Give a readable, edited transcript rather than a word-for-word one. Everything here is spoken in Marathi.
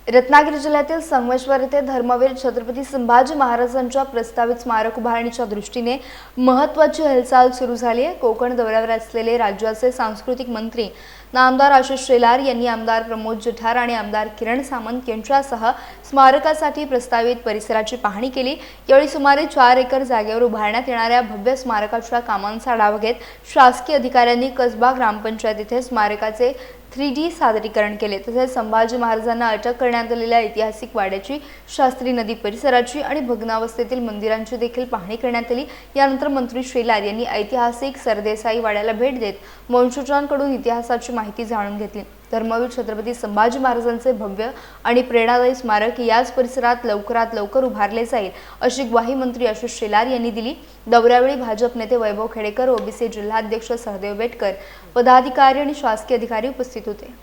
रत्नागिरी जिल्ह्यातील संगमेश्वर येथे धर्मवीर छत्रपती संभाजी महाराजांच्या प्रस्तावित स्मारक उभारणीच्या दृष्टीने महत्त्वाची हालचाल सुरू झाली आहे। कोकण दौऱ्यावर असलेले राज्याचे सांस्कृतिक मंत्री नामदार आशिष शेलार यांनी आमदार प्रमोद जठार आणि आमदार किरण सामंत यांच्यासह स्मारकासाठी प्रस्तावित परिसराची पाहणी केली। यावेळी सुमारे 4 एकर जागेवर उभारण्यात येणाऱ्या भव्य स्मारकाच्या कामांचा आढावा घेत शासकीय अधिकाऱ्यांनी कसबा ग्रामपंचायत येथे स्मारकाचे 3D सादरीकरण केले। तसेच संभाजी महाराजांना अटक करण्यात आलेल्या ऐतिहासिक वाड्याची, शास्त्री नदी परिसराची आणि भग्नावस्थेतील मंदिरांची देखील पाहणी करण्यात आली। यानंतर मंत्री शेलार यांनी ऐतिहासिक सरदेसाई वाड्याला भेट देत वंशजांकडून इतिहासाची माहिती जाणून घेतली। धर्मवीर छत्रपती संभाजी महाराजांचे भव्य आणि प्रेरणादायी स्मारक याच परिसरात लवकरात लवकर उभारले जाईल, अशी ग्वाही मंत्री आशिष शेलार यांनी दिली। दौऱ्यावेळी भाजप नेते वैभव खेडेकर, ओबीसी जिल्हाध्यक्ष सहदेव बेटकर, पदाधिकारी आणि शासकीय अधिकारी उपस्थित होते।